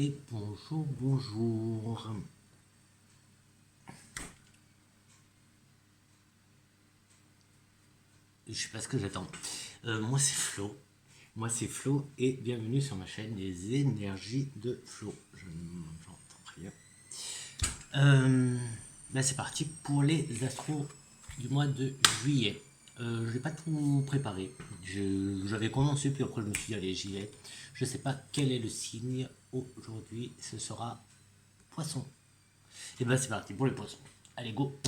et bonjour, bonjour. Je sais pas ce que j'attends. Moi c'est Flo. Et bienvenue sur ma chaîne Les énergies de Flo. Je n'entends rien. C'est parti pour les astros du mois de juillet. Je n'ai pas tout préparé. J'avais commencé, puis après je me suis dit, allez, j'y vais. Je ne sais pas quel est le signe aujourd'hui. Ce sera poisson. Et c'est parti pour les poissons. Allez, go.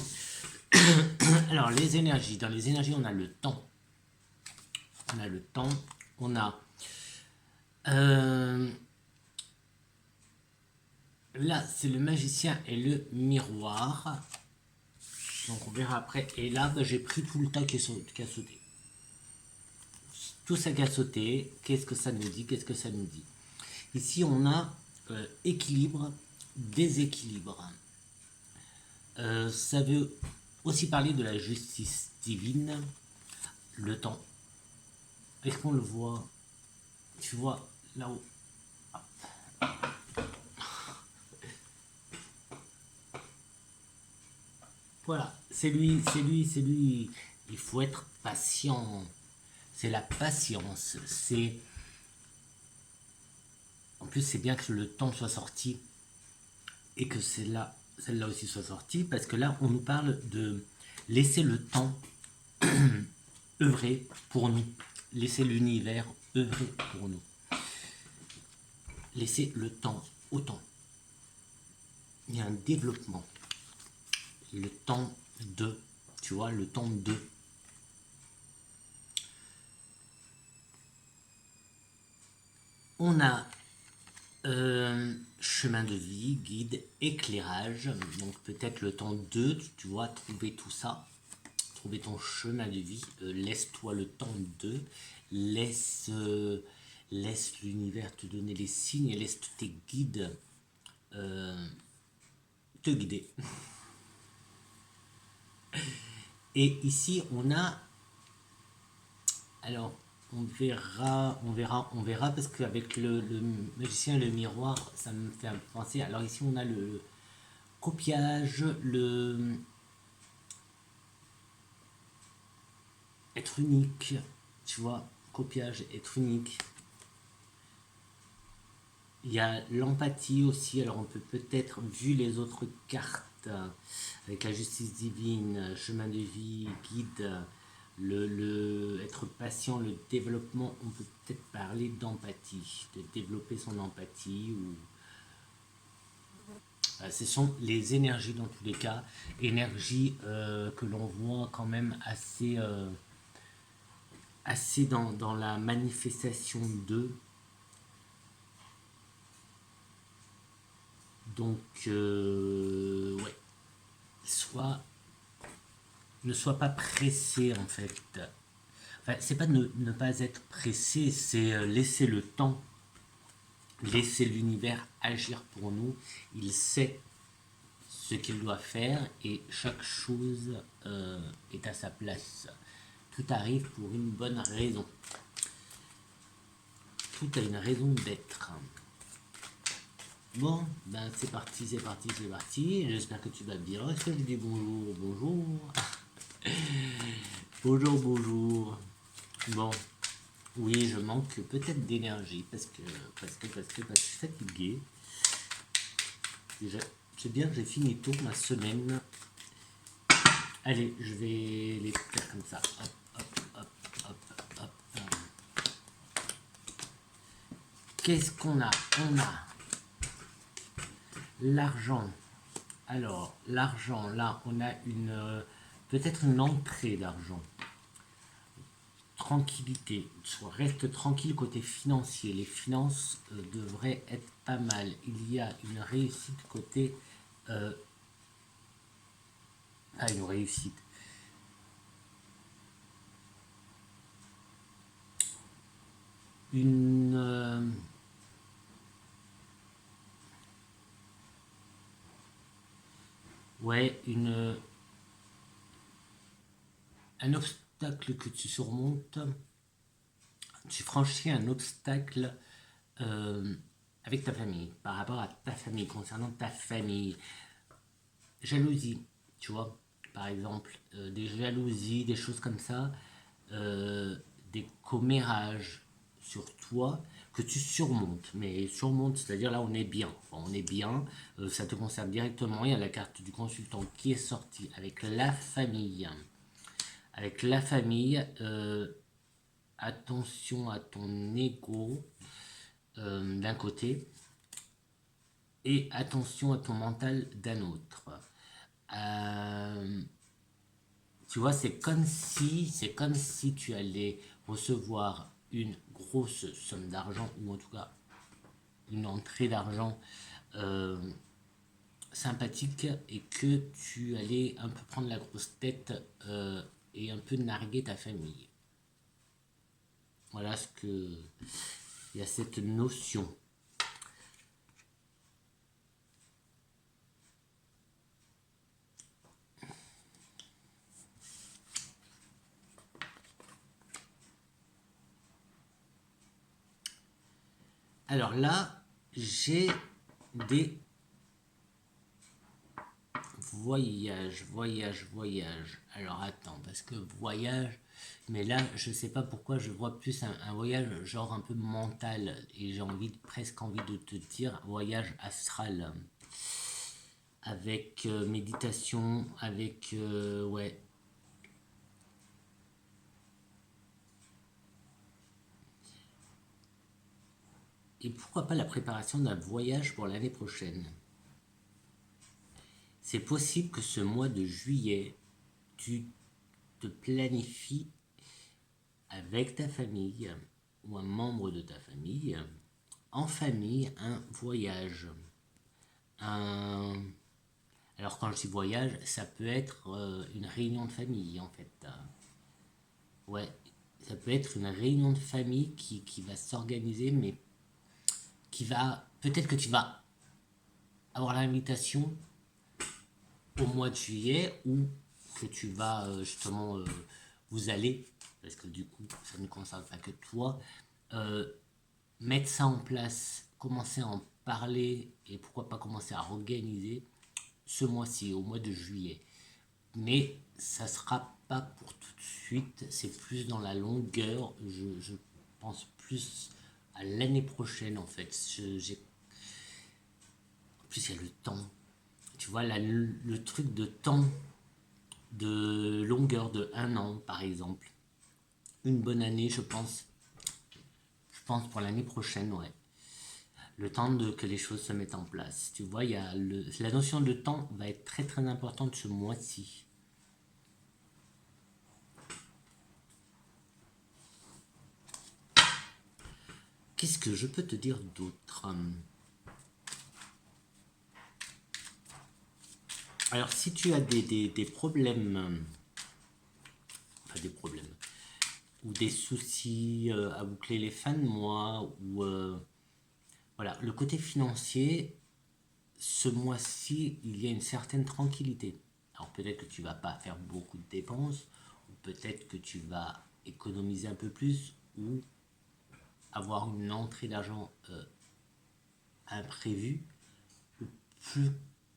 Alors, les énergies. Dans les énergies, on a le temps. On a là, c'est le magicien et le miroir. Donc, on verra après. Et là, j'ai pris tout le tas qui a sauté. Tout ça qui a sauté. Qu'est-ce que ça nous dit? Ici, on a équilibre, déséquilibre. Ça veut aussi parler de la justice divine, le temps. Est-ce qu'on le voit? Tu vois là-haut. Voilà, c'est lui. Il faut être patient. C'est la patience. En plus, c'est bien que le temps soit sorti et que celle-là aussi soit sortie, parce que là, on nous parle de laisser le temps œuvrer pour nous. Laisser l'univers œuvrer pour nous. Laisser le temps au temps. Il y a un développement. Le temps de, tu vois, le temps de. On a chemin de vie, guide, éclairage. Donc peut-être le temps de, tu vois, trouver tout ça. Trouver ton chemin de vie. Laisse-toi le temps de. Laisse l'univers te donner les signes. Laisse tes guides te guider. Et ici, on a... Alors, on verra, parce qu'avec le magicien et le miroir, ça me fait penser. Alors ici, on a le copiage, le être unique, tu vois, copiage, être unique. Il y a l'empathie aussi. Alors on peut peut-être, vu les autres cartes, avec la justice divine, chemin de vie, guide, le être patient, le développement, on peut peut-être parler d'empathie, de développer son empathie. Ce sont les énergies dans tous les cas, énergies que l'on voit quand même assez dans la manifestation d'eux. Donc, ouais, ne sois pas pressé en fait. Enfin, c'est pas ne pas être pressé, c'est laisser le temps, laisser l'univers agir pour nous. Il sait ce qu'il doit faire et chaque chose est à sa place. Tout arrive pour une bonne raison. Tout a une raison d'être. Bon, c'est parti. J'espère que tu vas bien. Est-ce que je dis bonjour? Bonjour. Bon, oui, je manque peut-être d'énergie parce que je suis fatigué. Déjà, c'est bien que j'ai fini tôt ma semaine. Allez, je vais les faire comme ça. Hop. Qu'est-ce qu'on a? On a l'argent. Alors, l'argent, là, on a peut-être une entrée d'argent. Tranquillité, reste tranquille côté financier. Les finances devraient être pas mal. Il y a une réussite côté... une réussite. Un obstacle que tu surmontes. Tu franchis un obstacle avec ta famille, par rapport à ta famille, concernant ta famille. Jalousie, tu vois, par exemple, des jalousies, des choses comme ça, des commérages sur toi que tu surmontes. Mais surmontes, c'est-à-dire là on est bien, enfin, on est bien, ça te concerne directement. Il y a la carte du consultant qui est sortie avec la famille. Avec la famille, attention à ton ego d'un côté et attention à ton mental d'un autre. Euh, Tu vois, c'est comme si tu allais recevoir une grosse somme d'argent, ou en tout cas une entrée d'argent euh, sympathique, et que tu allais un peu prendre la grosse tête et un peu narguer ta famille. Voilà ce que... Il y a cette notion. Alors là, j'ai des voyage. Alors attends, parce que voyage, mais là, je sais pas pourquoi je vois plus un voyage genre un peu mental, et j'ai presque envie de te dire voyage astral, avec méditation, avec ouais. Et pourquoi pas la préparation d'un voyage pour l'année prochaine. C'est possible que ce mois de juillet, tu te planifies avec ta famille ou un membre de ta famille, en famille, un voyage. Un... Alors quand je dis voyage, ça peut être une réunion de famille en fait. Ouais, ça peut être une réunion de famille qui va s'organiser, mais qui va... Peut-être que tu vas avoir l'invitation au mois de juillet, ou que tu vas justement vous allez, parce que du coup ça ne concerne pas que toi, euh, mettre ça en place, commencer à en parler, et pourquoi pas commencer à organiser ce mois-ci, au mois de juillet. Mais ça sera pas pour tout de suite, c'est plus dans la longueur, je pense plus à l'année prochaine en fait. En plus il y a le temps, tu vois, là, le truc de temps, de longueur de un an par exemple. Une bonne année, je pense pour l'année prochaine, ouais. Le temps que les choses se mettent en place. Tu vois, la notion de temps va être très très importante ce mois-ci. Qu'est-ce que je peux te dire d'autre? Alors, si tu as des problèmes, enfin des problèmes, ou des soucis à boucler les fins de mois, ou voilà, le côté financier, ce mois-ci, il y a une certaine tranquillité. Alors peut-être que tu vas pas faire beaucoup de dépenses, ou peut-être que tu vas économiser un peu plus, ou avoir une entrée d'argent imprévue, plus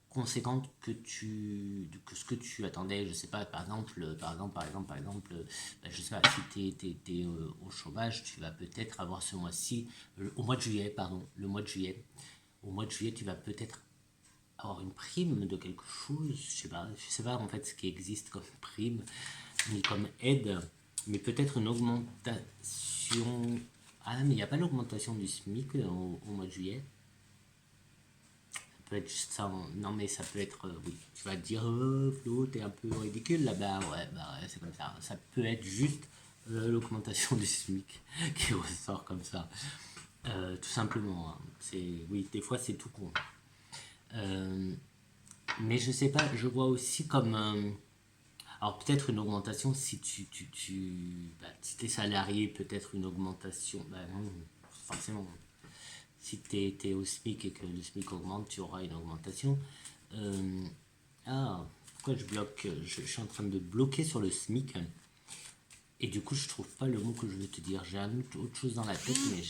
conséquente que ce que tu attendais. Je sais pas, par exemple, je sais pas, si t'es au chômage, tu vas peut-être avoir ce mois-ci, au mois de juillet, pardon, le mois de juillet. Au mois de juillet, tu vas peut-être avoir une prime de quelque chose, je sais pas en fait ce qui existe comme prime, ni comme aide, mais peut-être une augmentation. Ah, mais il n'y a pas l'augmentation du SMIC au mois de juillet. Ça peut être juste ça. Non, mais ça peut être. Oui, tu vas te dire, Flo, t'es un peu ridicule là-bas. Ouais, bah ouais, c'est comme ça. Ça peut être juste l'augmentation du SMIC qui ressort comme ça. Tout simplement, hein. Oui, des fois c'est tout con. Euh, mais je sais pas, je vois aussi comme. Alors peut-être une augmentation si si t'es salarié, peut-être une augmentation. Bah non, forcément. Si t'es au SMIC et que le SMIC augmente, tu auras une augmentation. Euh, pourquoi je bloque? Je suis en train de bloquer sur le SMIC. Et du coup, je trouve pas le mot que je veux te dire. J'ai autre chose dans la tête, mais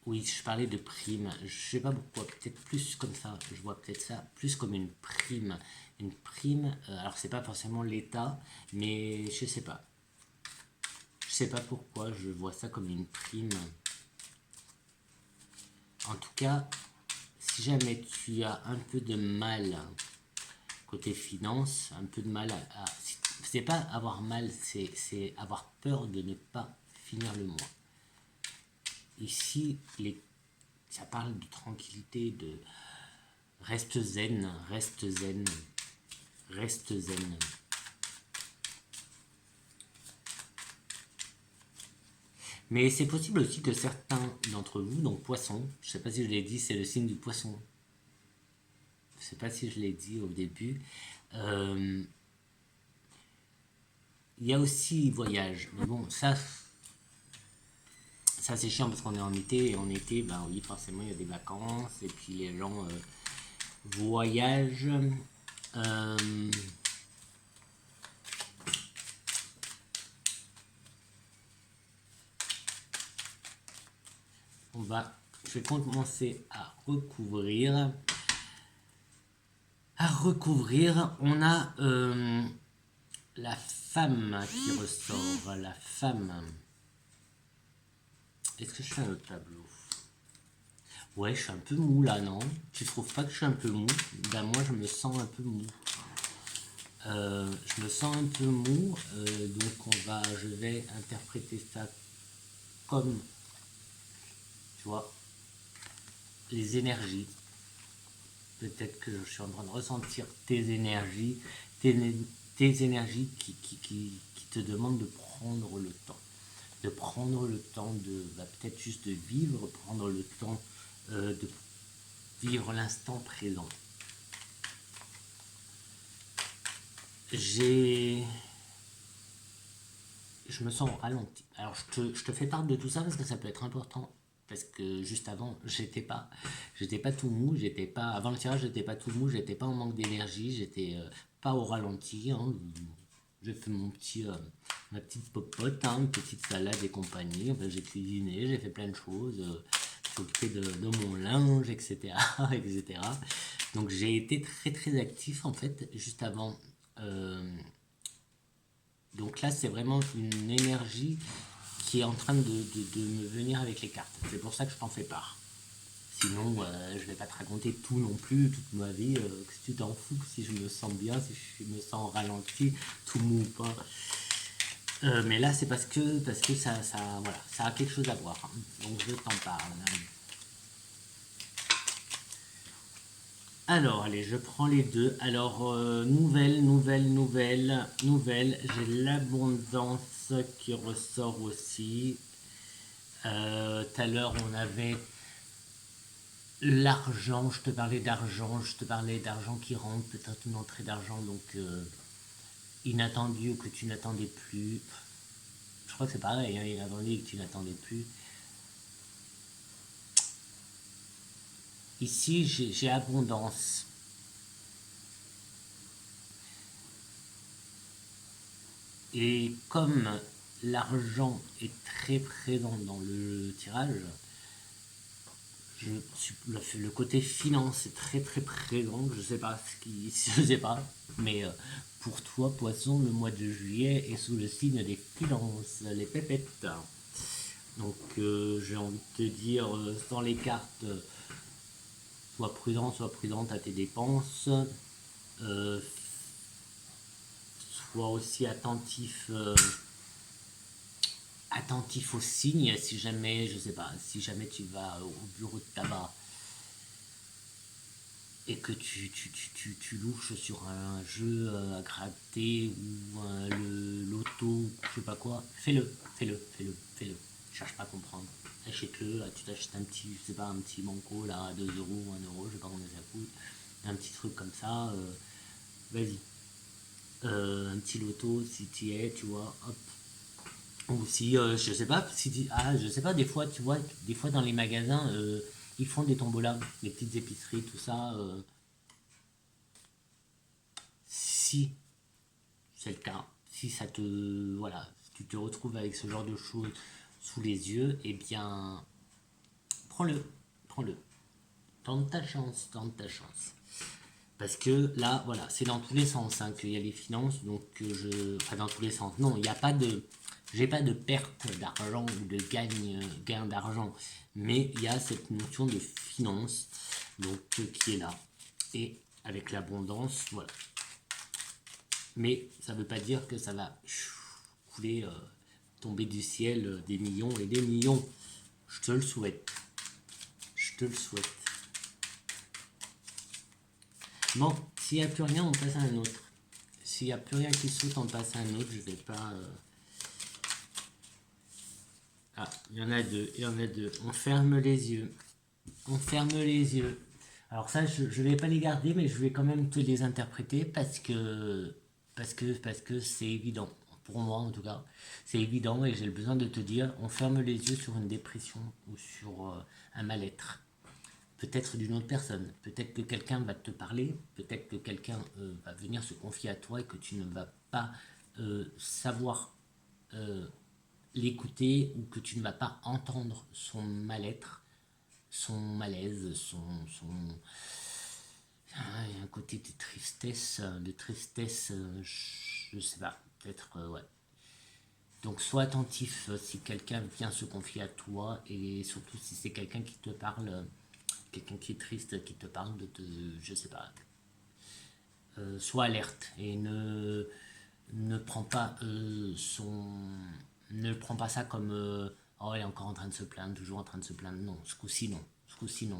Oui, je parlais de prime. Je sais pas pourquoi, peut-être plus comme ça. Je vois peut-être ça plus comme une prime. Une prime, alors c'est pas forcément l'État, mais je sais pas. Je sais pas pourquoi je vois ça comme une prime. En tout cas, si jamais tu as un peu de mal côté finance, un peu de mal c'est pas avoir mal, c'est avoir peur de ne pas finir le mois. Ici, ça parle de tranquillité, de reste zen, reste zen, reste zen. Mais c'est possible aussi que certains d'entre vous, donc poisson, je sais pas si je l'ai dit, c'est le signe du poisson. Je sais pas si je l'ai dit au début. Euh, Il y a aussi voyage. Mais bon, ça c'est chiant parce qu'on est en été. Et en été, ben oui, forcément, il y a des vacances. Et puis les gens voyagent. Euh, je vais commencer à recouvrir. On a la femme qui ressort. La femme. Est-ce que je fais un autre tableau? Ouais, je suis un peu mou là, non? Tu trouves pas que je suis un peu mou? Ben moi, je me sens un peu mou. Je me sens un peu mou, donc je vais interpréter ça comme, tu vois, les énergies. Peut-être que je suis en train de ressentir tes, tes énergies qui te demandent de prendre le temps. De prendre le temps de, peut-être juste de vivre, prendre le temps de vivre l'instant présent. Je me sens ralenti. Alors je te fais part de tout ça parce que ça peut être important. Parce que juste avant, j'étais pas tout mou, j'étais pas, avant le tirage, j'étais pas tout mou, j'étais pas en manque d'énergie, j'étais pas au ralenti. Hein. J'ai fait ma petite popote, hein, une petite salade et compagnie. Enfin, j'ai cuisiné, j'ai fait plein de choses, j'ai occupé de mon linge, etc., etc. Donc j'ai été très très actif en fait juste avant. euh, donc là, c'est vraiment une énergie qui est en train de me venir avec les cartes. C'est pour ça que je t'en fais part. Sinon, je vais pas te raconter tout non plus, toute ma vie. Que si tu t'en fous, si je me sens bien, si je me sens ralenti, tout mou ou pas. Mais là, c'est parce que voilà, ça a quelque chose à voir. Hein. Donc je t'en parle. Alors, allez, je prends les deux. Alors, nouvelle. J'ai l'abondance qui ressort aussi. Tout à l'heure, on avait l'argent. Je te parlais d'argent qui rentre, peut-être une entrée d'argent, donc inattendu ou que tu n'attendais plus. Je crois que c'est pareil, hein, inattendu et que tu n'attendais plus. Ici, j'ai abondance. Et comme l'argent est très présent dans le tirage, le côté finance est très très présent. Je sais pas je sais pas, mais pour toi, poisson, le mois de juillet est sous le signe des finances, les pépettes. Donc j'ai envie de te dire, sans les cartes, sois prudente à tes dépenses. Euh, Sois aussi attentif aux signes. Si jamais, je sais pas, si jamais tu vas au bureau de tabac et que tu louches sur un jeu à gratter ou le loto, je sais pas quoi, fais-le. Cherche pas à comprendre. Achète-le, là, tu t'achètes un petit, je sais pas, un petit banco là à 2 euros ou 1 euro, je sais pas combien ça coûte, un petit truc comme ça, vas-y. Un petit loto si tu y es, tu vois, hop. Ou si, je sais pas, je sais pas, des fois, tu vois, des fois dans les magasins, ils font des tombolas, les petites épiceries, tout ça. Si c'est le cas, si ça te, voilà, si tu te retrouves avec ce genre de choses sous les yeux, eh bien, Prends-le, prends-le. Tente ta chance, tente ta chance. Parce que là, voilà, c'est dans tous les sens hein, qu'il y a les finances, donc enfin dans tous les sens. Non, il n'y a pas de, j'ai pas de perte d'argent ou de gain d'argent, mais il y a cette notion de finance, donc qui est là, et avec l'abondance, voilà. Mais ça ne veut pas dire que ça va couler, tomber du ciel des millions et des millions. Je te le souhaite. Je te le souhaite. Bon, s'il n'y a plus rien, on passe à un autre. S'il n'y a plus rien qui saute, on passe à un autre. Je vais pas... Ah, il y en a deux, il y en a deux. On ferme les yeux. On ferme les yeux. Alors ça, je ne vais pas les garder, mais je vais quand même te les interpréter parce que c'est évident. Pour moi, en tout cas, c'est évident et j'ai le besoin de te dire, on ferme les yeux sur une dépression ou sur un mal-être. Peut-être d'une autre personne, peut-être que quelqu'un va te parler, peut-être que quelqu'un va venir se confier à toi et que tu ne vas pas savoir l'écouter ou que tu ne vas pas entendre son mal-être, son malaise, il y a un côté de tristesse, je sais pas, peut-être, ouais. Donc sois attentif si quelqu'un vient se confier à toi et surtout si c'est quelqu'un qui te parle, quelqu'un qui est triste, qui te parle je sais pas, sois alerte et ne prends pas ne prends pas ça comme oh, elle est encore en train de se plaindre, toujours en train de se plaindre. Non, ce coup-ci non,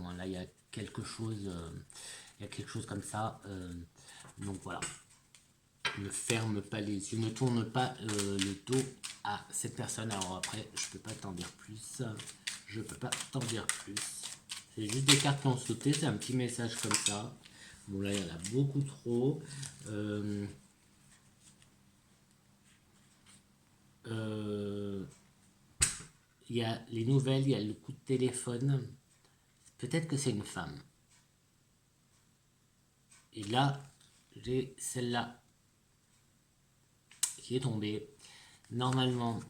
hein. Là il y a quelque chose, comme ça. Donc voilà, ne ferme pas les yeux, ne tourne pas le dos à cette personne. Alors après, je peux pas t'en dire plus. Je peux pas t'en dire plus. C'est juste des cartes qui ont sauté, c'est un petit message comme ça. Bon là, il y en a beaucoup trop. Il y a les nouvelles, il y a le coup de téléphone. Peut-être que c'est une femme. Et là, j'ai celle-là qui est tombée. Normalement,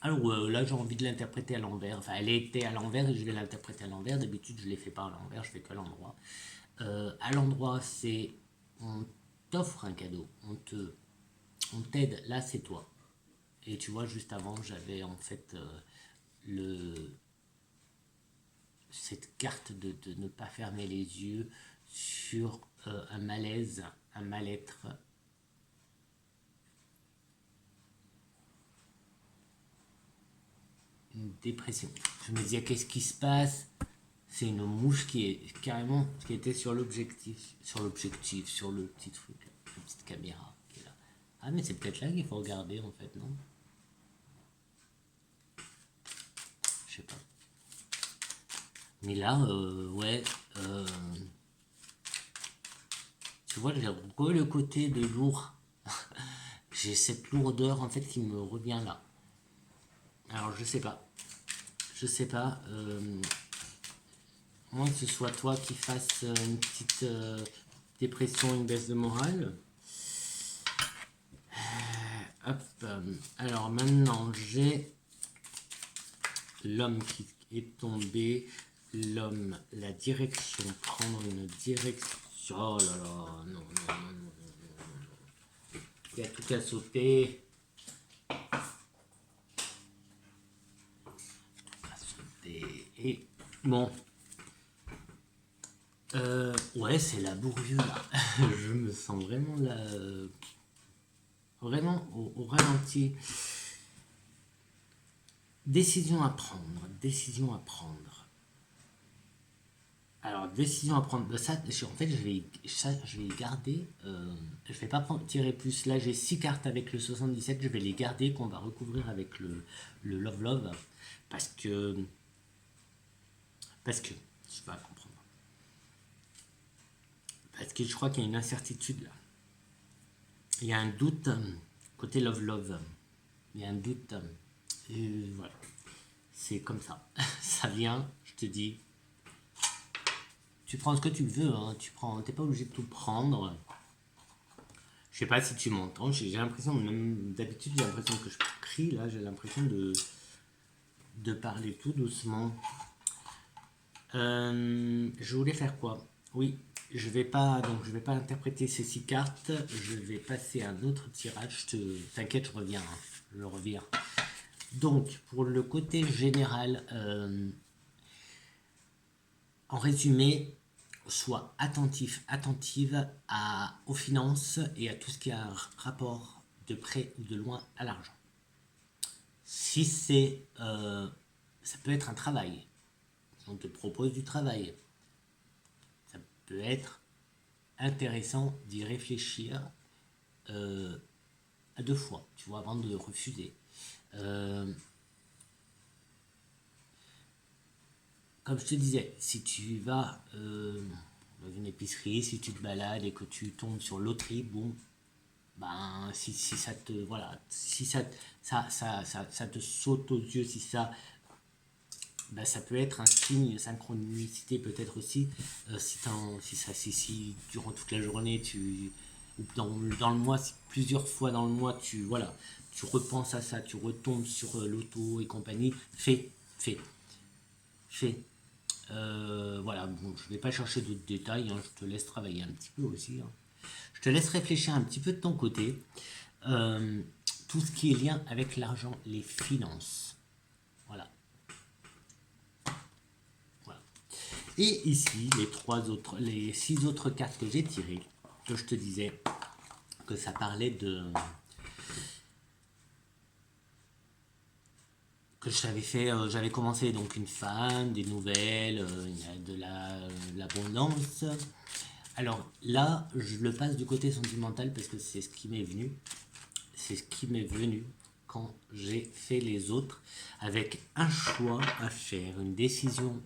alors là j'ai envie de l'interpréter à l'envers. Enfin, elle était à l'envers et je vais l'interpréter à l'envers. D'habitude, je ne les fais pas à l'envers, je fais que à l'endroit. À l'endroit, c'est on t'offre un cadeau, on t'aide. Là, c'est toi. Et tu vois, juste avant, j'avais en fait cette carte de ne pas fermer les yeux sur un malaise, un mal-être. Une dépression. Je me disais, qu'est-ce qui se passe? C'est une mouche qui est carrément, qui était sur le petit truc, la petite caméra qui est là. Ah, mais c'est peut-être là qu'il faut regarder en fait, non? Je sais pas. Mais là, ouais, tu vois, j'ai le côté de lourd. J'ai cette lourdeur en fait qui me revient là. Alors je sais pas. Je sais pas. Moins que ce soit toi qui fasses une petite dépression, une baisse de morale. Hop. Alors maintenant j'ai l'homme qui est tombé. L'homme, la direction, prendre une direction. Oh là là, non. Il y a tout qu'à sauter. Et bon. Ouais, c'est laborieux là. Je me sens vraiment là. Vraiment au ralenti. Décision à prendre. Alors, décision à prendre. Ça, en fait, je vais garder. Je vais pas tirer plus. Là, j'ai 6 cartes avec le 77. Je vais les garder, qu'on va recouvrir avec le Love Love. Parce que. Tu vas comprendre. Parce que je crois qu'il y a une incertitude là. Il y a un doute côté Love Love. Il y a un doute. Et voilà. C'est comme ça. Ça vient, je te dis. Tu prends ce que tu veux, hein. T'es pas obligé de tout prendre. Je sais pas si tu m'entends. J'ai l'impression, même d'habitude, j'ai l'impression que je crie. Là, j'ai l'impression de parler tout doucement. Je voulais faire quoi? Oui, je vais pas interpréter ces 6 cartes. Je vais passer à un autre tirage. T'inquiète, je reviens, hein, je reviens. Donc, pour le côté général, en résumé, sois attentif, attentive aux finances et à tout ce qui a un rapport de près ou de loin à l'argent. Si ça peut être un travail, si on te propose du travail, ça peut être intéressant d'y réfléchir à 2 fois, tu vois, avant de refuser. Comme je te disais, si tu vas dans une épicerie, si tu te balades et que tu tombes sur loterie, bon, ben si ça te voilà, si ça te saute aux yeux, si ça ben, ça peut être un signe, synchronicité peut-être aussi, si durant toute la journée, ou dans le mois, si plusieurs fois dans le mois, tu repenses à ça, tu retombes sur l'auto et compagnie, fais. Voilà, bon, je ne vais pas chercher d'autres détails, hein, je te laisse travailler un petit peu aussi, hein. Je te laisse réfléchir un petit peu de ton côté. Euh, tout ce qui est lien avec l'argent, les finances. Voilà. Voilà. Et ici, les 6 autres cartes que j'ai tirées, que je te disais que ça parlait que j'avais commencé donc une femme, des nouvelles, de l'abondance. Alors là, je le passe du côté sentimental parce que c'est ce qui m'est venu. C'est ce qui m'est venu quand j'ai fait les autres, avec un choix à faire, une décision,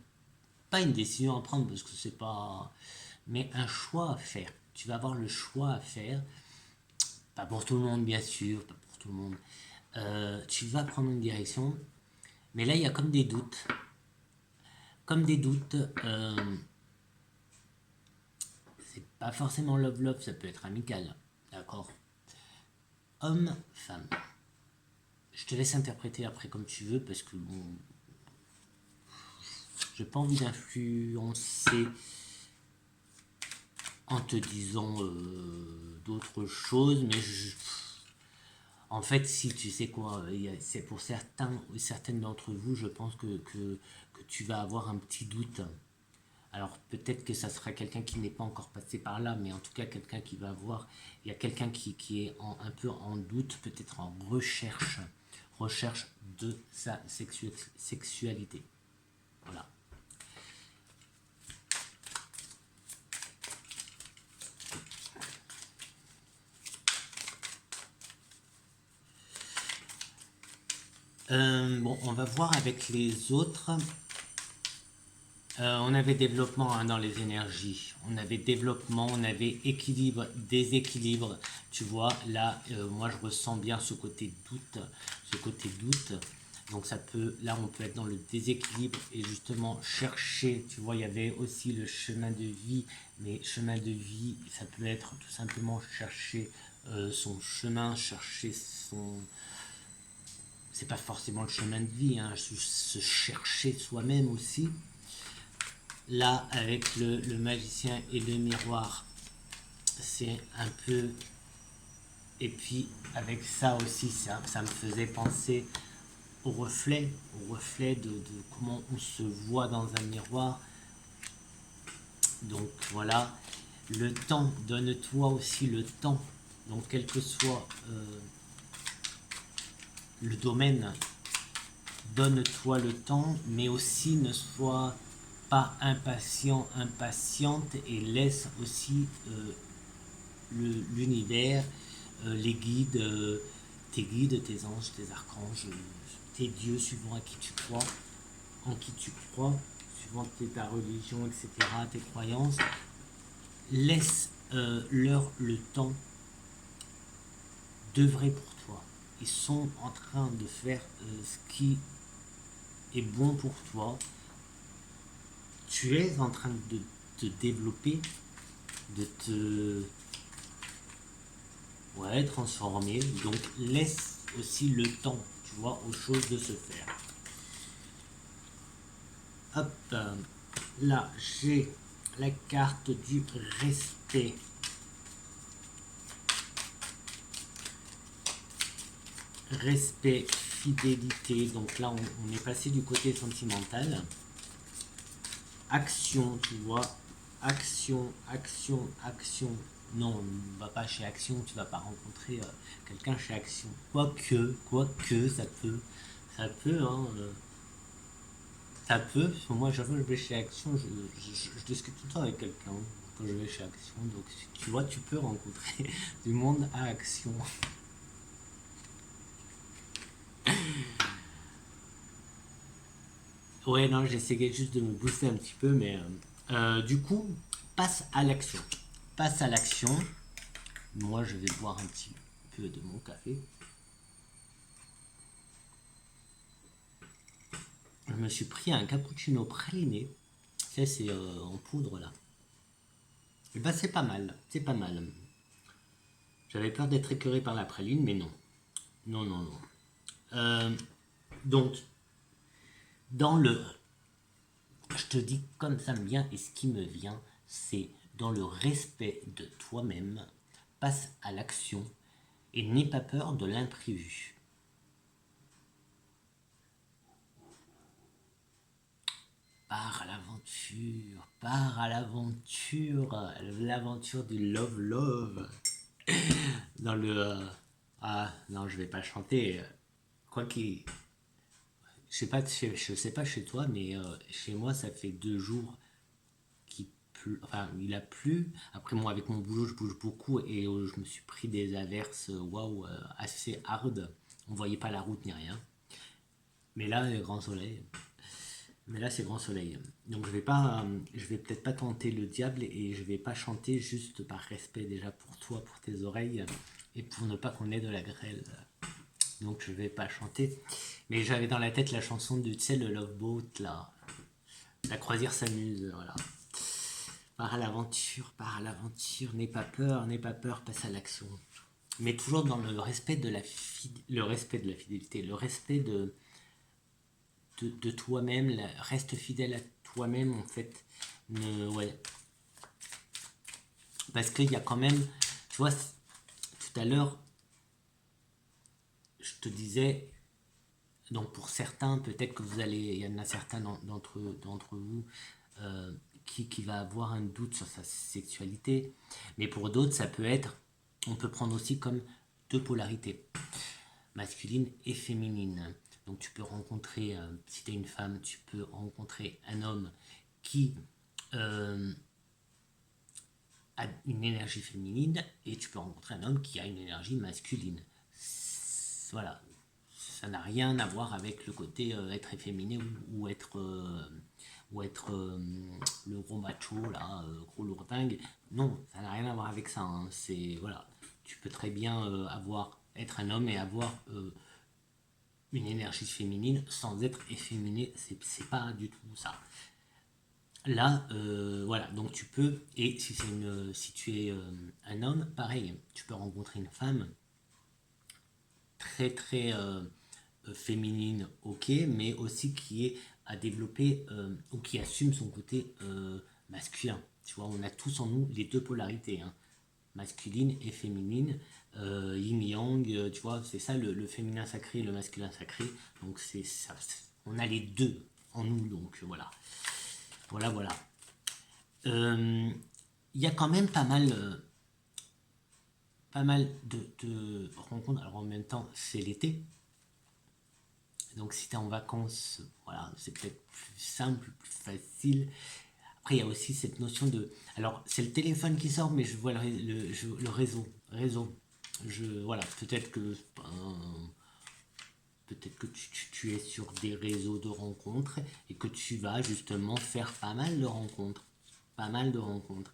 pas une décision à prendre parce que c'est pas, mais un choix à faire. Tu vas avoir le choix à faire, pas pour tout le monde bien sûr, pas pour tout le monde. Tu vas prendre une direction, mais là il y a comme des doutes. Comme des doutes, c'est pas forcément love-love, ça peut être amical, d'accord? Homme, femme. Je te laisse interpréter après comme tu veux parce que bon, j'ai pas envie d'influencer en te disant d'autres choses, mais en fait, si tu sais quoi, c'est pour certains ou certaines d'entre vous, je pense que tu vas avoir un petit doute. Alors peut-être que ça sera quelqu'un qui n'est pas encore passé par là, mais en tout cas quelqu'un qui va voir, il y a quelqu'un qui est un peu en doute, peut-être en recherche de sa sexualité. Voilà. Bon, on va voir avec les autres. On avait développement, hein, dans les énergies. On avait développement, on avait équilibre, déséquilibre. Tu vois, là, moi je ressens bien ce côté doute, Donc là, on peut être dans le déséquilibre et justement chercher. Tu vois, il y avait aussi le chemin de vie, mais chemin de vie, ça peut être tout simplement chercher son chemin, c'est pas forcément le chemin de vie, hein, se chercher soi-même aussi. Là, avec le magicien et le miroir, c'est un peu... Et puis, avec ça aussi, ça me faisait penser au reflet de comment on se voit dans un miroir. Donc, voilà. Le temps, donne-toi aussi le temps. Donc, quel que soit le domaine, donne-toi le temps, mais aussi ne sois pas impatiente et laisse aussi l'univers, les guides, tes guides, tes anges, tes archanges, tes dieux, suivant en qui tu crois, suivant ta religion, etc., tes croyances, laisse leur le temps d'œuvrer pour toi. Ils sont en train de faire ce qui est bon pour toi. Tu es en train de te développer, de te transformer. Donc laisse aussi le temps, tu vois, aux choses de se faire. Hop. Là, j'ai la carte du respect. Respect, fidélité. Donc là, on est passé du côté sentimental. Action, tu vois. Action, action, action. Non, on va pas chez Action, tu vas pas rencontrer quelqu'un chez Action. Quoique, ça peut, hein. Ça peut, parce que moi, chaque fois que je vais chez Action, je discute tout le temps avec quelqu'un quand je vais chez Action. Donc, tu vois, tu peux rencontrer du monde à Action. Ouais, non, j'essayais juste de me booster un petit peu, mais du coup, passe à l'action. Passe à l'action. Moi, je vais boire un petit peu de mon café. Je me suis pris un cappuccino praliné. Ça, c'est en poudre là. Et bah, c'est pas mal. C'est pas mal. J'avais peur d'être écœuré par la praline, mais non. Non, non, non. Euh, donc, dans le. Je te dis comme ça me vient et ce qui me vient, c'est dans le respect de toi-même, passe à l'action et n'aie pas peur de l'imprévu. Pars à l'aventure, pars à l'aventure, l'aventure du love love. Dans le ah non, je vais pas chanter. Quoi qu'il, je sais pas chez toi, mais chez moi ça fait 2 jours qu'il pleut. Enfin, il a plu. Après moi, avec mon boulot, je bouge beaucoup et je me suis pris des averses, waouh, assez hard. On voyait pas la route ni rien. Mais là, grand soleil. Mais là, c'est grand soleil. Donc, je vais peut-être pas tenter le diable et je vais pas chanter juste par respect déjà pour toi, pour tes oreilles et pour ne pas qu'on ait de la grêle. Donc, je vais pas chanter. Mais j'avais dans la tête la chanson de, tu sais, le Love Boat, là. La croisière s'amuse, voilà. Pars à l'aventure, n'aie pas peur, passe à l'action. Mais toujours dans le respect de le respect de la fidélité, le respect de toi-même, reste fidèle à toi-même en fait. Ouais. Parce qu'il y a quand même, tu vois, tout à l'heure, je te disais, donc pour certains, peut-être que il y en a certains d'entre vous qui va avoir un doute sur sa sexualité, mais pour d'autres, ça peut être, on peut prendre aussi comme 2 polarités, masculine et féminine. Donc tu peux rencontrer, si tu es une femme, tu peux rencontrer un homme qui euh, a une énergie féminine et tu peux rencontrer un homme qui a une énergie masculine. Voilà, ça n'a rien à voir avec le côté être efféminé ou être le gros macho là, gros lourdingue. Non, ça n'a rien à voir avec ça. Hein. C'est voilà, tu peux très bien être un homme et avoir une énergie féminine sans être efféminé. C'est pas du tout ça. Là, voilà, donc tu peux, et si tu es un homme, pareil, tu peux rencontrer une femme très très féminine, ok, mais aussi qui est à développer ou qui assume son côté masculin. Tu vois, on a tous en nous les 2 polarités, hein, masculine et féminine, yin yang, tu vois, c'est ça le féminin sacré et le masculin sacré. Donc c'est ça, on a les deux en nous, donc voilà. Voilà, voilà. Il y a quand même pas mal de rencontres. Alors en même temps, c'est l'été. Donc si tu es en vacances, voilà, c'est peut-être plus simple, plus facile. Après, il y a aussi cette notion de... Alors, c'est le téléphone qui sort, mais je vois le réseau. Voilà, peut-être que tu es sur des réseaux de rencontres et que tu vas justement faire pas mal de rencontres. Pas mal de rencontres.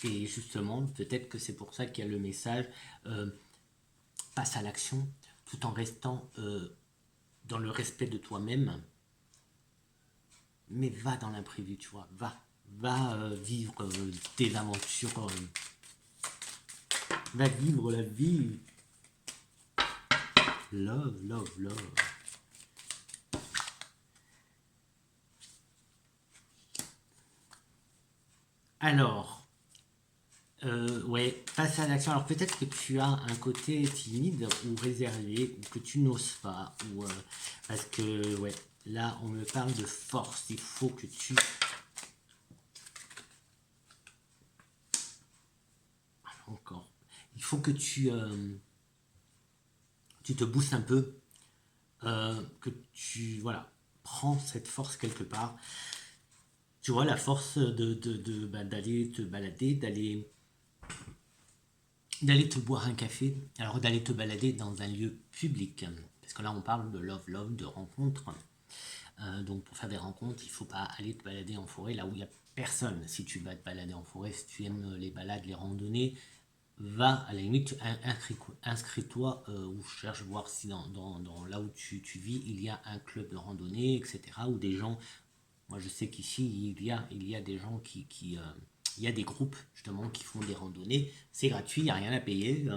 Et justement, peut-être que c'est pour ça qu'il y a le message passe à l'action tout en restant dans le respect de toi-même. Mais va dans l'imprévu, tu vois. Va vivre tes aventures. Va vivre la vie. Love, love, love. Alors, ouais, passe à l'action. Alors peut-être que tu as un côté timide ou réservé, ou que tu n'oses pas, ou parce que ouais, là on me parle de force. Il faut que tu encore, il faut que tu te boostes un peu, que tu voilà, prends cette force quelque part. Tu vois la force bah, d'aller te balader, d'aller te boire un café, alors d'aller te balader dans un lieu public, parce que là on parle de love, de rencontre. Donc pour faire des rencontres, il ne faut pas aller te balader en forêt là où il n'y a personne. Si tu vas te balader en forêt, si tu aimes les balades, les randonnées, va à la limite, inscris-toi ou cherche voir si dans là où tu vis, il y a un club de randonnée, etc. Ou des gens, moi je sais qu'ici il y a des gens il y a des groupes justement qui font des randonnées, c'est gratuit, il n'y a rien à payer,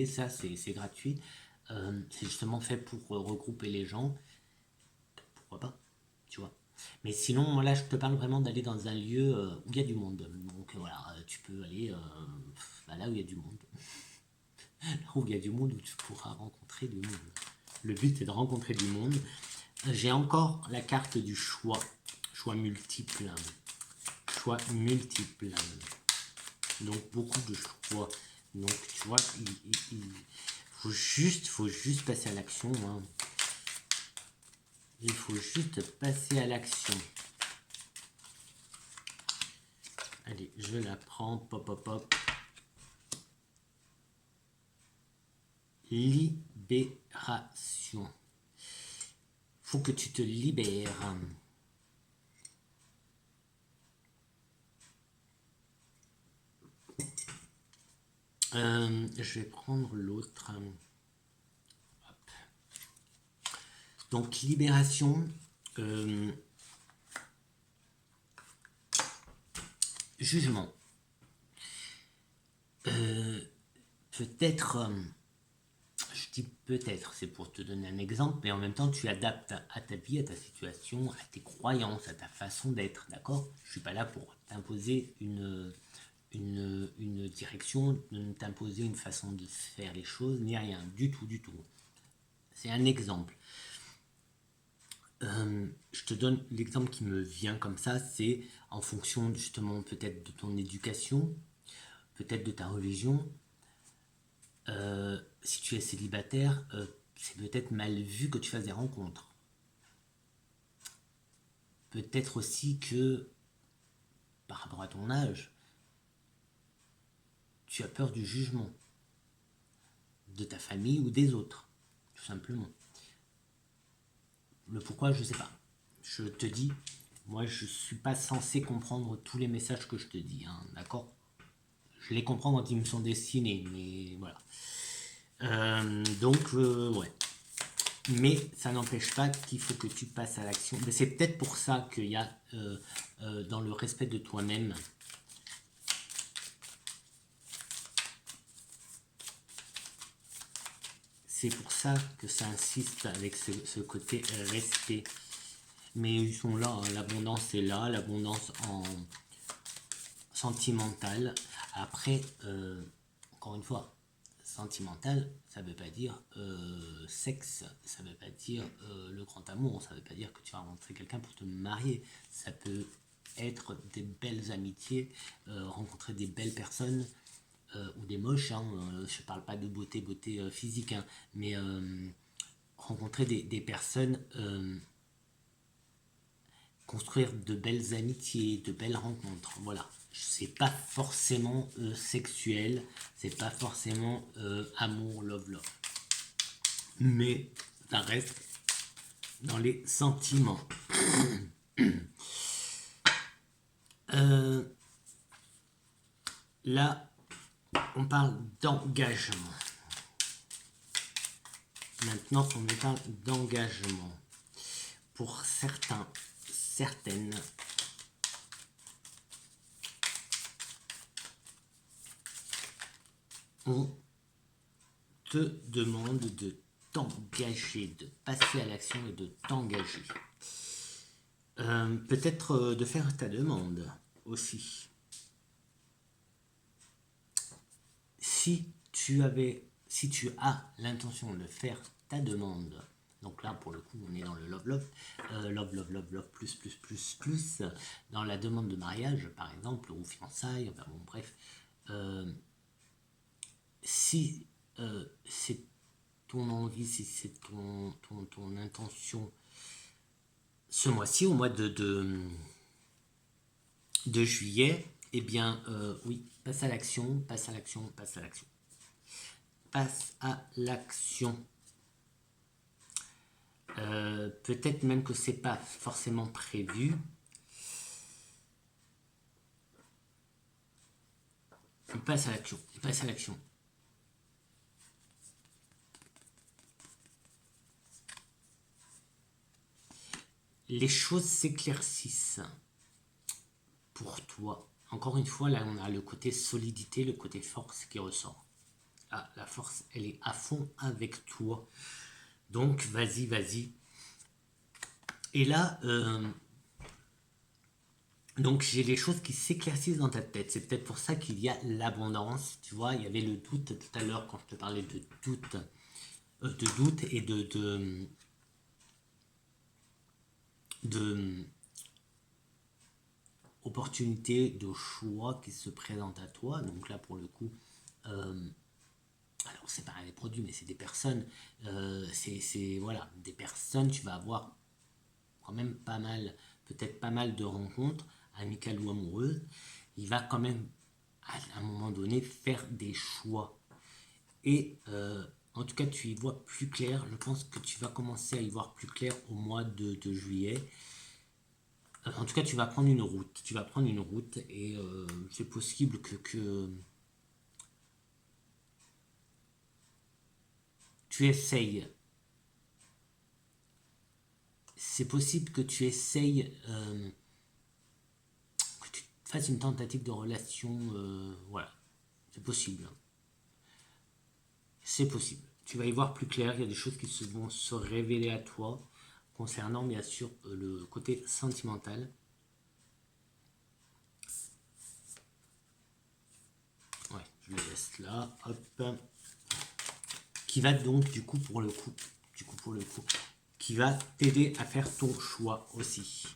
ça c'est gratuit. C'est justement fait pour regrouper les gens, pourquoi pas, tu vois. Mais sinon, là, je te parle vraiment d'aller dans un lieu où il y a du monde. Donc voilà, tu peux aller bah, là où il y a du monde. Là où il y a du monde, où tu pourras rencontrer du monde. Le but est de rencontrer du monde. J'ai encore la carte du choix. Choix multiple. Choix multiple. Donc beaucoup de choix. Donc tu vois, il faut juste passer à l'action. Hein. Il faut juste passer à l'action. Allez, je la prends. Pop, pop, pop. Libération. Faut que tu te libères. Je vais prendre l'autre. Donc, libération. Jugement. Peut-être, je dis peut-être, c'est pour te donner un exemple, mais en même temps, tu adaptes à ta vie, à ta situation, à tes croyances, à ta façon d'être, d'accord? Je suis pas là pour t'imposer une direction, ne t'imposer une façon de faire les choses, ni rien, du tout, du tout. C'est un exemple. Je te donne l'exemple qui me vient comme ça, c'est en fonction justement peut-être de ton éducation, peut-être de ta religion. Si tu es célibataire, c'est peut-être mal vu que tu fasses des rencontres. Peut-être aussi que par rapport à ton âge, tu as peur du jugement de ta famille ou des autres, tout simplement. Le pourquoi, je ne sais pas. Je te dis, moi je ne suis pas censé comprendre tous les messages que je te dis, hein, d'accord? Je les comprends quand ils me sont destinés, mais voilà. Donc, ouais. Mais ça n'empêche pas qu'il faut que tu passes à l'action. Mais c'est peut-être pour ça qu'il y a, dans le respect de toi-même, c'est pour ça que ça insiste avec ce côté respect. Mais ils sont là, hein. L'abondance est là, l'abondance en sentimentale. Après, encore une fois, sentimental, ça ne veut pas dire sexe, ça ne veut pas dire le grand amour, ça ne veut pas dire que tu vas rencontrer quelqu'un pour te marier. Ça peut être des belles amitiés, rencontrer des belles personnes ou des moches. Hein, je ne parle pas de beauté physique, hein, mais rencontrer des personnes, construire de belles amitiés, de belles rencontres. Voilà. C'est pas forcément sexuel, c'est pas forcément amour, love. Mais ça reste dans les sentiments. Là, on parle d'engagement. Maintenant, on parle d'engagement. Pour certains, certaines, on te demande de t'engager, de passer à l'action et de t'engager. Peut-être de faire ta demande aussi. si tu as l'intention de faire ta demande, donc là pour le coup on est dans le love plus dans la demande de mariage par exemple ou fiançailles, enfin bon bref, si c'est ton envie, si c'est ton intention ce mois-ci, au mois de juillet, eh bien oui, passe à l'action, passe à l'action, passe à l'action. Passe à l'action. Peut-être même que c'est pas forcément prévu. Passe à l'action, passe à l'action. Les choses s'éclaircissent pour toi. Encore une fois, là on a le côté solidité, le côté force qui ressort. Ah, la force, elle est à fond avec toi. Donc, vas-y, vas-y. Et là, donc j'ai les choses qui s'éclaircissent dans ta tête. C'est peut-être pour ça qu'il y a l'abondance. Tu vois, il y avait le doute tout à l'heure quand je te parlais de doute et de opportunités, de choix qui se présentent à toi. Donc là, pour le coup, alors c'est pas des produits, mais c'est des personnes. C'est voilà, des personnes. Tu vas avoir quand même pas mal, peut-être pas mal de rencontres, amicales ou amoureuses. Il va quand même, à un moment donné, faire des choix. Et en tout cas, tu y vois plus clair. Je pense que tu vas commencer à y voir plus clair au mois de juillet. En tout cas, tu vas prendre une route. Tu vas prendre une route et c'est possible que tu essayes. C'est possible que tu essayes, que tu fasses une tentative de relation. Voilà, c'est possible. C'est possible. Tu vas y voir plus clair. Il y a des choses qui vont se révéler à toi concernant bien sûr le côté sentimental. Ouais, je le laisse là. Hop. Qui va donc du coup pour le coup, qui va t'aider à faire ton choix aussi.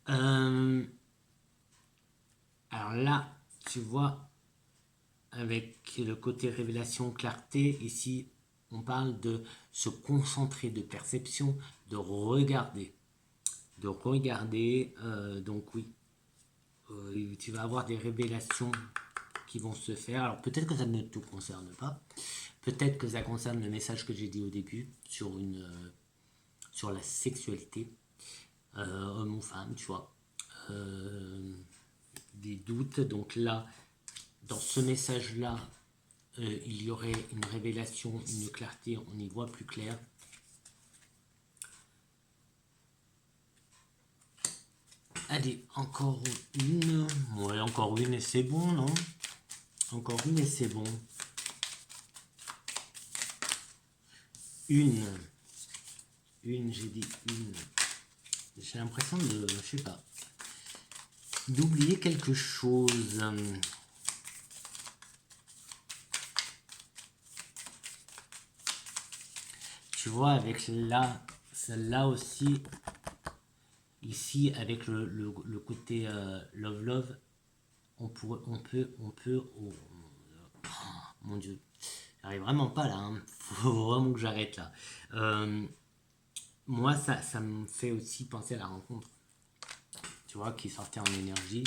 Alors là, tu vois, avec le côté révélation, clarté, ici, on parle de se concentrer, de perception, de regarder. Donc oui, tu vas avoir des révélations qui vont se faire. Alors peut-être que ça ne te concerne pas. Peut-être que ça concerne le message que j'ai dit au début sur la sexualité, homme ou femme, tu vois. Des doutes. Donc là, dans ce message-là, il y aurait une révélation, une clarté, on y voit plus clair. Allez, encore une. Ouais, encore une et c'est bon, non? Encore une et c'est bon. Une, j'ai dit une. J'ai l'impression de, je sais pas, d'oublier quelque chose. Tu vois, avec là, celle-là aussi, ici, avec le côté love, on peut, oh, mon Dieu, j'arrive vraiment pas là, hein. Faut vraiment que j'arrête là. Moi, ça me fait aussi penser à la rencontre, tu vois, qui sortait en énergie.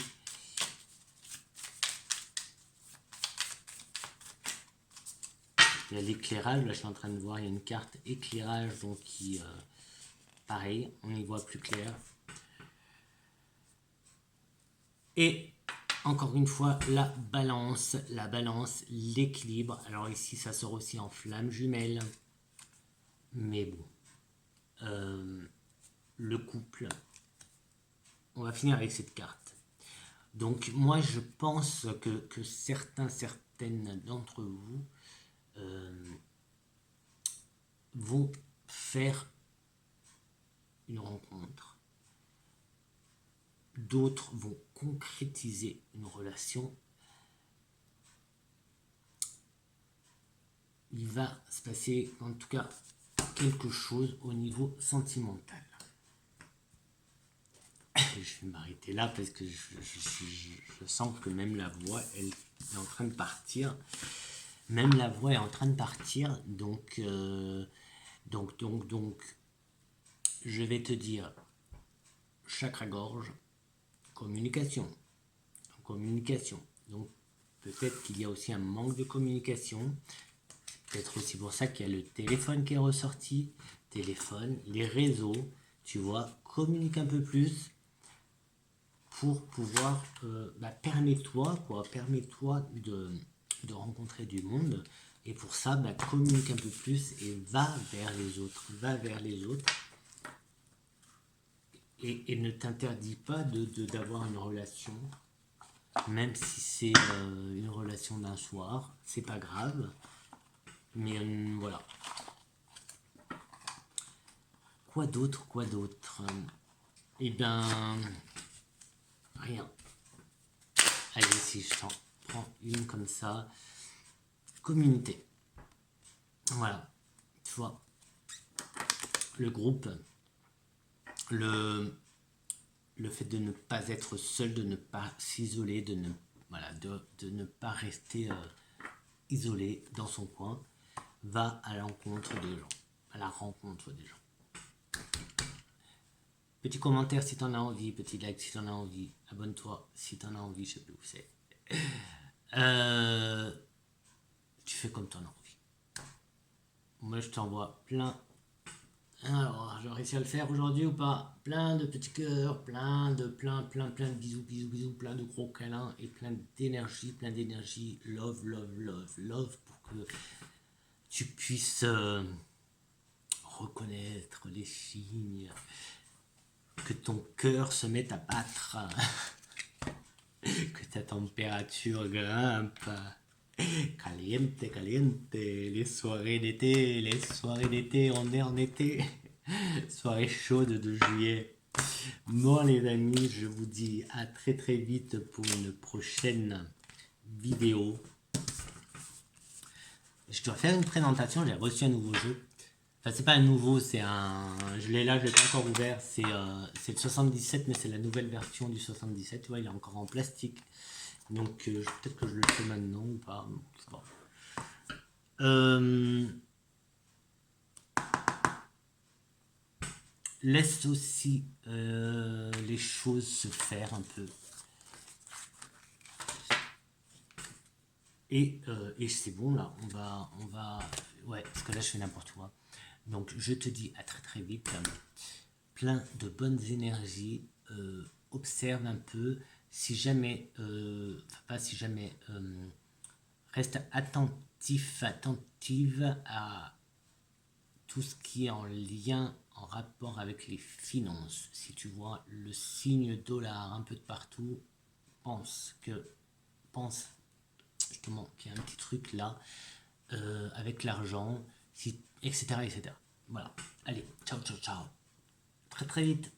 Il y a l'éclairage, là je suis en train de voir, il y a une carte éclairage, donc qui, pareil, on y voit plus clair. Et encore une fois, la balance, l'équilibre. Alors ici, ça sort aussi en flamme jumelle. Mais bon, le couple, on va finir avec cette carte. Donc moi, je pense que certaines d'entre vous vont faire une rencontre. D'autres vont concrétiser une relation. il va se passer en tout cas quelque chose au niveau sentimental. Je vais m'arrêter là parce que je sens que même la voix, elle est en train de partir. Même la voix est en train de partir, donc je vais te dire chakra-gorge, communication. Communication. Donc, peut-être qu'il y a aussi un manque de communication. Peut-être aussi pour ça qu'il y a le téléphone qui est ressorti. Téléphone, les réseaux, tu vois, communique un peu plus pour pouvoir, permets-toi de rencontrer du monde. Et pour ça, communique un peu plus et va vers les autres. Et ne t'interdis pas d'avoir une relation, même si c'est une relation d'un soir, c'est pas grave. Mais voilà. Quoi d'autre Eh ben, rien. Allez, si je t'en prends une comme ça. Communauté. Voilà. Tu vois, le groupe, le fait de ne pas être seul, de ne pas s'isoler, de ne pas rester isolé dans son coin, va à l'encontre des gens, à la rencontre des gens. Petit commentaire si t'en as envie, petit like si t'en as envie, abonne-toi si t'en as envie, je sais plus où c'est. Tu fais comme t'en as envie. Moi je t'envoie plein. Alors, j'ai réussi à le faire aujourd'hui ou pas? Plein de petits cœurs, plein de bisous, plein de gros câlins et plein d'énergie, love pour que tu puisses reconnaître les signes, que ton cœur se mette à battre, que ta température grimpe. Caliente, les soirées d'été, on est en été, soirée chaude de juillet. Bon les amis, je vous dis à très vite pour une prochaine vidéo. Je dois faire une présentation, j'ai reçu un nouveau jeu. Enfin c'est pas un nouveau, c'est un... Je l'ai là, je l'ai pas encore ouvert, c'est le 77 mais c'est la nouvelle version du 77, tu vois, il est encore en plastique. Donc peut-être que je le fais maintenant ou pas, je sais pas. Laisse aussi les choses se faire un peu. Et c'est bon là, on va... Ouais, parce que là je fais n'importe quoi. Donc je te dis à très vite. Plein de bonnes énergies. Observe un peu. Si jamais... reste attentive à tout ce qui est en lien, en rapport avec les finances. Si tu vois le signe dollar un peu de partout, pense justement qu'il y a un petit truc là avec l'argent, etc. Voilà. Allez, ciao. Très vite.